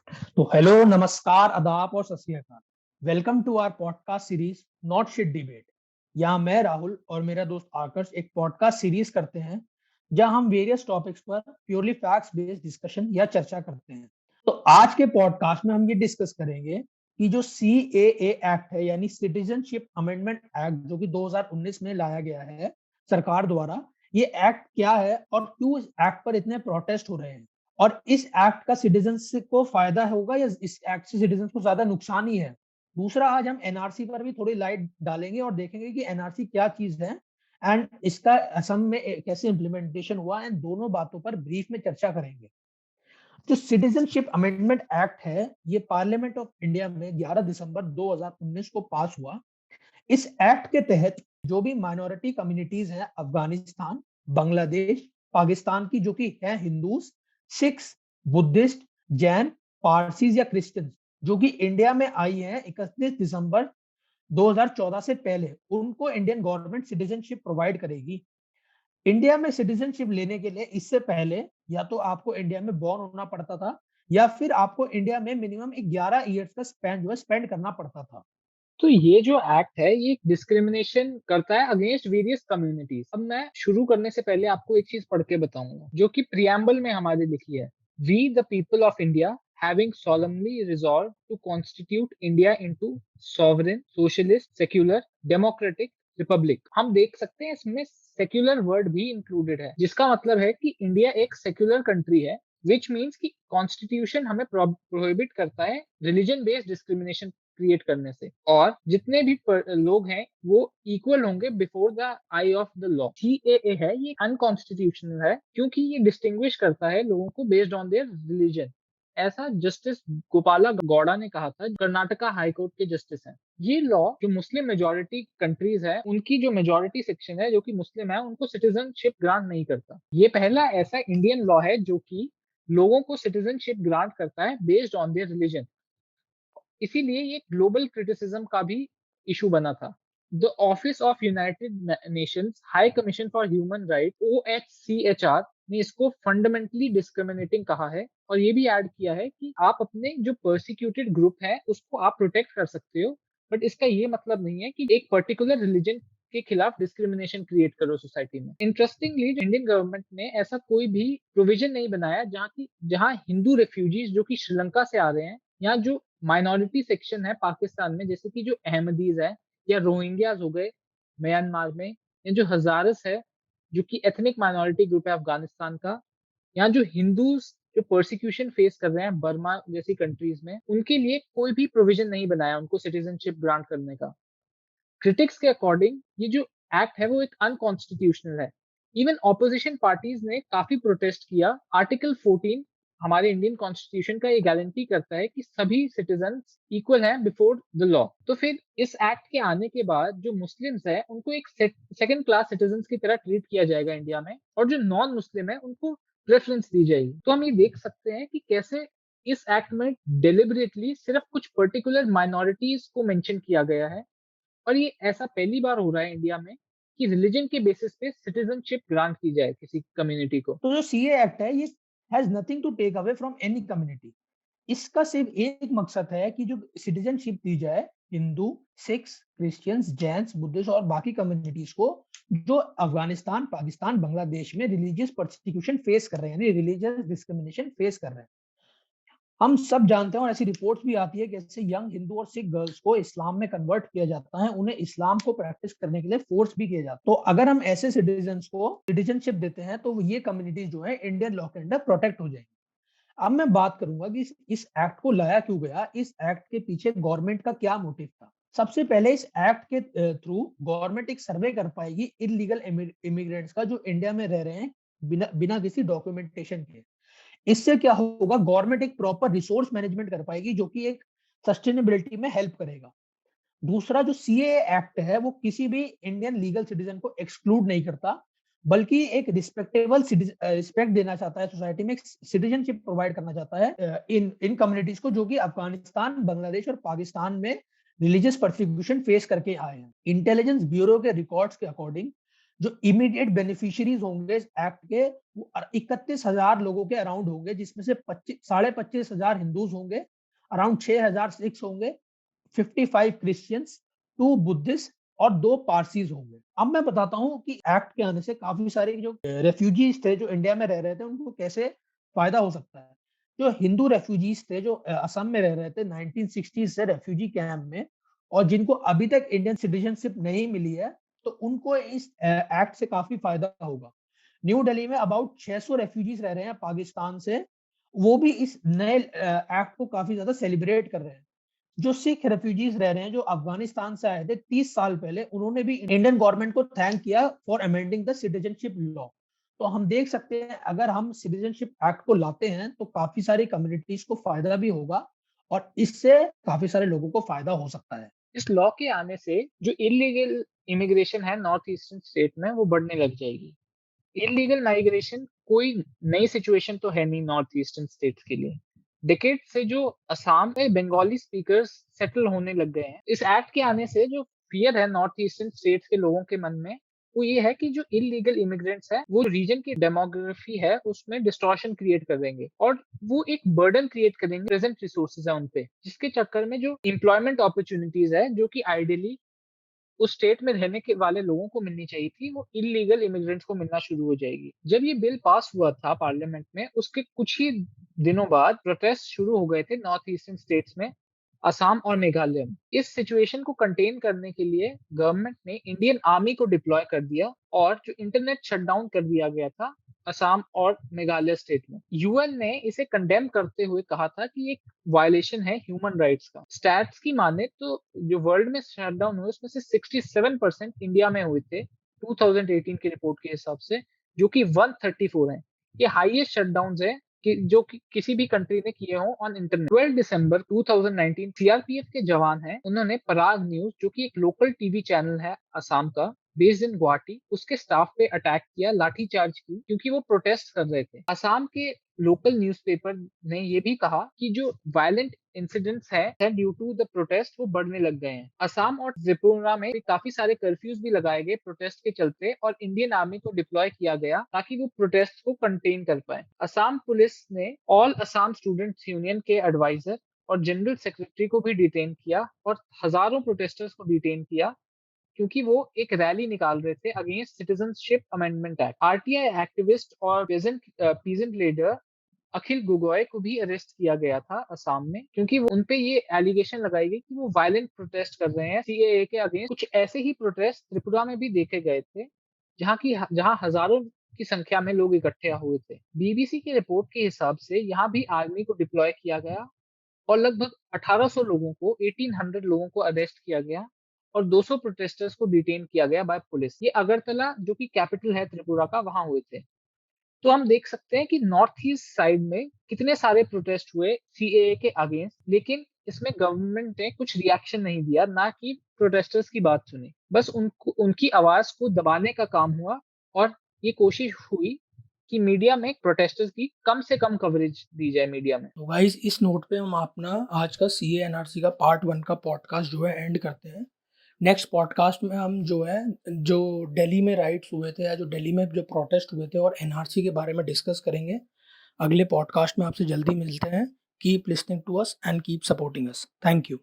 तो हेलो, नमस्कार, आदाब और Sat Shri Akal. Welcome to our podcast series not shit debate. यहाँ मैं राहुल और मेरा दोस्त आकर्ष एक पॉडकास्ट सीरीज करते हैं जहाँ हम वेरियस टॉपिक्स पर प्योरली फैक्ट्स बेस्ड डिस्कशन या चर्चा करते हैं। तो आज के पॉडकास्ट में हम ये डिस्कस करेंगे कि जो CAA एक्ट है यानी सिटीजनशिप अमेंडमेंट एक्ट जो कि 2019 में लाया गया है सरकार द्वारा, ये एक्ट क्या है और क्यों इस एक्ट पर इतने प्रोटेस्ट हो रहे हैं, और इस एक्ट का सिटीजन्स को फायदा होगा या इस एक्ट से सिटीजन्स को ज्यादा नुकसान ही है। दूसरा, आज हम एनआरसी पर भी थोड़ी लाइट डालेंगे और देखेंगे कि एनआरसी क्या चीज है एंड इसका असम में कैसे इम्प्लीमेंटेशन हुआ, एंड दोनों बातों पर ब्रीफ में चर्चा करेंगे। जो सिटीजनशिप अमेंडमेंट एक्ट है, ये पार्लियामेंट ऑफ इंडिया में 11 दिसंबर 2019 को पास हुआ। इस एक्ट के तहत जो भी माइनॉरिटी कम्युनिटीज हैं अफगानिस्तान, बांग्लादेश, पाकिस्तान की, जो कि है Hindus, Sikhs, Buddhist, Jain, Parsis या क्रिश्चियंस, जो कि इंडिया में आई हैं 31 दिसंबर 2014 से पहले, उनको इंडियन गवर्नमेंट सिटीजनशिप प्रोवाइड करेगी। इंडिया में सिटीजनशिप लेने के लिए इससे पहले या तो आपको इंडिया में बॉर्न होना पड़ता था या फिर आपको इंडिया में मिनिमम 11 ईयर्स का स्पेंड जो है स्पेंड करना पड़ता था। तो ये जो एक्ट है ये डिस्क्रिमिनेशन करता है अगेंस्ट वेरियस कम्युनिटीज। अब मैं शुरू करने से पहले आपको एक चीज पढ़ के बताऊंगा जो कि प्रियम्बल में हमारे लिखी है। We the people of India having solemnly resolved to constitute India into sovereign, socialist, secular, democratic republic। हम देख सकते हैं इसमें सेक्युलर वर्ड भी इंक्लूडेड है, जिसका मतलब है कि इंडिया एक सेक्युलर कंट्री है, विच मीन्स कि कॉन्स्टिट्यूशन हमें प्रोहिबिट करता है रिलीजन बेस्ड डिस्क्रिमिनेशन क्रिएट करने से, और जितने भी लोग हैं वो इक्वल होंगे before the I of the law. CAA है ये अनकॉन्स्टिट्यूशनल है क्योंकि ये डिस्टिंग्विश करता है लोगों को बेस्ड ऑन देयर रिलीजन। ऐसा जस्टिस गोपाला गौड़ा ने कहा था, कर्नाटका हाई कोर्ट के जस्टिस हैं। ये लॉ जो मुस्लिम मेजोरिटी कंट्रीज है उनकी जो मेजोरिटी सेक्शन है जो कि मुस्लिम है उनको सिटीजनशिप ग्रांट नहीं करता। ये पहला ऐसा इंडियन लॉ है जो कि लोगों को सिटीजनशिप ग्रांट करता है बेस्ड ऑन देयर रिलीजन। इसीलिए ये ग्लोबल क्रिटिसिज्म का भी इशू बना था। The office of United Nations high commission for human right OHCHR ने इसको फंडामेंटली डिस्क्रिमिनेटिंग कहा है, और ये भी ऐड किया है कि आप अपने जो परसिक्यूटेड ग्रुप है उसको आप प्रोटेक्ट कर सकते हो, बट इसका ये मतलब नहीं है कि एक पर्टिकुलर रिलीजन के खिलाफ डिस्क्रिमिनेशन क्रिएट करो सोसाइटी में। इंटरेस्टिंगली इंडियन गवर्नमेंट ने ऐसा कोई भी प्रोविजन नहीं बनाया जहां हिंदू रेफ्यूजीज जो कि श्रीलंका से आ रहे हैं, या जो माइनॉरिटी सेक्शन है पाकिस्तान में जैसे कि जो अहमदीज है या रोहिंग्याज हो गए म्यांमार में, या जो हजारस है जो कि एथनिक माइनॉरिटी ग्रुप है अफगानिस्तान का, या जो हिंदूज जो प्रोसिक्यूशन फेस कर रहे हैं बर्मा जैसी कंट्रीज में, उनके लिए कोई भी प्रोविजन नहीं बनाया उनको सिटीजनशिप ग्रांट करने का। क्रिटिक्स के अकॉर्डिंग ये जो एक्ट है वो एक अनकॉन्स्टिट्यूशनल है। इवन ऑपोजिशन पार्टीज ने काफी प्रोटेस्ट किया। आर्टिकल 14 हमारे इंडियन कॉन्स्टिट्यूशन का ये गारंटी करता है कि सभी सिटीजन इक्वल हैं बिफोर द लॉ। तो फिर इस एक्ट के आने के बाद जो मुस्लिम्स है उनको एक सेकंड क्लास सिटीजन की तरह ट्रीट किया जाएगा इंडिया में, और जो नॉन मुस्लिम है उनको प्रेफरेंस दी जाएगी। तो हम ये देख सकते हैं कि कैसे इस एक्ट में डेलिबरेटली सिर्फ कुछ पर्टिकुलर माइनॉरिटीज को मेंशन किया गया है, और ये ऐसा पहली बार हो रहा है इंडिया में कि रिलीजन के बेसिस पे सिटीजनशिप ग्रांट की जाए किसी कम्युनिटी को। तो जो सीए एक्ट है, ये has nothing to take away from any community. इसका सिर्फ एक मकसद है कि जो सिटीजनशिप दी जाए Hindu, Sikhs, Christians, Jains, Buddhist और बाकी कम्युनिटीज को जो अफगानिस्तान, पाकिस्तान, बांग्लादेश में रिलीजियस परसिक्यूशन फेस कर रहे हैं, यानी रिलीजियस डिस्क्रिमिनेशन फेस कर रहे हैं। हम सब जानते हैं और ऐसी रिपोर्ट्स भी आती है कि ऐसे यंग हिंदू और सिख गर्ल्स को इस्लाम में कन्वर्ट किया जाता है, उन्हें इस्लाम को प्रैक्टिस करने के लिए फोर्स भी किया जाता है। तो अगर हम ऐसे सिटीजन्स को सिटीजनशिप देते हैं तो ये कम्युनिटीज जो है इंडियन लॉ के अंडर प्रोटेक्ट हो जाएंगी। अब मैं बात करूंगा कि इस एक्ट को लाया क्यों गया, इस एक्ट के पीछे गवर्नमेंट का क्या मोटिव था। सबसे पहले इस एक्ट के थ्रू गवर्नमेंट एक सर्वे कर पाएगी इलीगल इमिग्रेंट्स का जो इंडिया में रह रहे हैं बिना बिना किसी डॉक्यूमेंटेशन के। इससे क्या होगा, गवर्नमेंट एक प्रॉपर रिसोर्स मैनेजमेंट कर पाएगी जो कि एक सस्टेनेबिलिटी में हेल्प करेगा। दूसरा, जो सीएए एक्ट है वो किसी भी इंडियन लीगल सिटीजन को एक्सक्लूड नहीं करता, बल्कि एक रिस्पेक्टेबल रिस्पेक्ट देना चाहता है सोसाइटी में, सिटीजनशिप प्रोवाइड करना चाहता है इन इन कम्युनिटीज को जो कि अफगानिस्तान, बांग्लादेश और पाकिस्तान में रिलीजियस परसिक्यूशन फेस करके आए हैं। इंटेलिजेंस ब्यूरो के रिकॉर्ड्स के अकॉर्डिंग जो इमीडिएट बेनिफिशियरीज होंगे इस एक्ट के वो 31,000 लोगों के अराउंड होंगे, जिसमें से 25,500 हिंदूज होंगे, अराउंड 6,000 सिख्स होंगे, 55 क्रिश्चियंस, 2 बुद्धिस्ट और 2 पारसीज होंगे। अब मैं बताता हूँ कि एक्ट के आने से काफी सारे जो रेफ्यूजीज थे जो इंडिया में रह रहे थे उनको कैसे फायदा हो सकता है। जो हिंदू रेफ्यूजीज थे जो असम में रह रहे थे 1960 से रेफ्यूजी कैंप में, और जिनको अभी तक इंडियन सिटीजनशिप नहीं मिली है, तो उनको इस एक्ट से काफी फायदा होगा। न्यू दिल्ली में अबाउट 600 रेफ्यूजीज रह रहे हैं पाकिस्तान से, वो भी इस नए एक्ट को काफी ज्यादा सेलिब्रेट कर रहे हैं। जो सिख रेफ्यूजीज रह रहे हैं जो अफगानिस्तान से आए थे 30 साल पहले, उन्होंने भी इंडियन गवर्नमेंट को थैंक किया for amending the citizenship law. तो हम देख सकते हैं अगर हम सिटीजनशिप एक्ट को लाते हैं तो काफी सारी कम्युनिटीज को फायदा भी होगा और इससे काफी सारे लोगों को फायदा हो सकता है। इस लॉ के आने से जो इलीगल इमिग्रेशन है नॉर्थ ईस्टर्न स्टेट में वो बढ़ने लग जाएगी। इलीगल माइग्रेशन कोई नई सिचुएशन तो है नहीं नॉर्थ ईस्टर्न स्टेट्स के लिए। डिकेड से जो असम में बंगाली स्पीकर्स सेटल होने लग गए हैं, इस एक्ट के आने से जो फियर है नॉर्थ ईस्टर्न स्टेट्स के लोगों के मन में वो ये है कि जो इलीगल इमिग्रेंट्स है वो रीजन की डेमोग्राफी है उसमें डिस्टॉर्शन क्रिएट कर देंगे और वो एक बर्डन क्रिएट करेंगे प्रेजेंट रिसोर्सेज है उन पे, जिसके चक्कर में जो एम्प्लॉयमेंट अपॉर्चुनिटीज है जो कि आइडियली उस स्टेट में रहने के वाले लोगों को मिलनी चाहिए थी वो इलीगल इमिग्रेंट्स को मिलना शुरू हो जाएगी। जब ये बिल पास हुआ था पार्लियामेंट में उसके कुछ ही दिनों बाद प्रोटेस्ट शुरू हो गए थे नॉर्थ ईस्टर्न स्टेट्स में, असम और मेघालय में। इस सिचुएशन को कंटेन करने के लिए गवर्नमेंट ने इंडियन आर्मी को डिप्लॉय कर दिया और जो इंटरनेट शटडाउन कर दिया गया था असम और मेघालय स्टेट में, यूएन ने इसे कंडेम करते हुए कहा था कि एक वायलेशन है ह्यूमन राइट्स का। स्टैट्स की माने तो जो वर्ल्ड में शटडाउन हुए उसमें से 67% इंडिया में हुए थे 2018 की रिपोर्ट के हिसाब से, जो कि 134 है। ये हाईएस्ट शटडाउन है जो कि किसी भी कंट्री ने किए हो ऑन इंटरनेट। 12 दिसंबर 2019 सीआरपीएफ के जवान हैं, उन्होंने पराग न्यूज जो कि एक लोकल टीवी चैनल है असम का बेस्ड इन गुवाहाटी, उसके स्टाफ पे अटैक किया, लाठीचार्ज की, क्योंकि वो प्रोटेस्ट कर रहे थे। असम के लोकल न्यूज़पेपर ने ये भी कहा कि जो वायलेंट इंसिडेंट्स है ड्यू टू द प्रोटेस्ट वो बढ़ने लग गए हैं। असम और त्रिपुरा में काफी सारे कर्फ्यूज भी लगाए गए प्रोटेस्ट के चलते और इंडियन आर्मी को डिप्लॉय किया गया ताकि वो प्रोटेस्ट को कंटेन कर पाए। असम पुलिस ने ऑल असम स्टूडेंट्स यूनियन के एडवाइजर और जनरल सेक्रेटरी को भी डिटेन किया और हजारों प्रोटेस्टर्स को डिटेन किया क्योंकि वो एक रैली निकाल रहे थे against citizenship amendment act. RTI activist और पीजेंट लीडर अखिल गोगोई को भी अरेस्ट किया गया था असम में, क्योंकि वो उनपे ये एलिगेशन लगाई गई कि वो वायलेंट प्रोटेस्ट कर रहे हैं सीएए के अगेंस्ट। कुछ ऐसे ही प्रोटेस्ट त्रिपुरा में भी देखे गए थे जहां हजारों की संख्या में लोग इकट्ठे हुए थे। बीबीसी की रिपोर्ट के हिसाब से यहाँ भी आर्मी को डिप्लॉय किया गया और लगभग 1800 लोगों को 1800 लोगों को अरेस्ट किया गया और 200 प्रोटेस्टर्स को डिटेन किया गया बाय पुलिस। ये अगरतला जो कि कैपिटल है त्रिपुरा का वहां हुए थे। तो हम देख सकते हैं कि नॉर्थ ईस्ट साइड में कितने सारे प्रोटेस्ट हुए सीएए के अगेंस्ट, लेकिन इसमें गवर्नमेंट ने कुछ रिएक्शन नहीं दिया, ना कि प्रोटेस्टर्स की बात सुनी। बस उनकी आवाज को दबाने का काम हुआ और ये कोशिश हुई कि मीडिया में प्रोटेस्टर्स की कम से कम कवरेज दी जाए मीडिया में। तो गाइस इस नोट पे हम अपना आज का सीए एनआरसी का पार्ट 1 का पॉडकास्ट जो है एंड करते हैं। नेक्स्ट पॉडकास्ट में हम जो है जो दिल्ली में राइट्स हुए थे या जो दिल्ली में जो प्रोटेस्ट हुए थे और एनआरसी के बारे में डिस्कस करेंगे। अगले पॉडकास्ट में आपसे जल्दी मिलते हैं। Keep listening to us and keep supporting us. Thank you.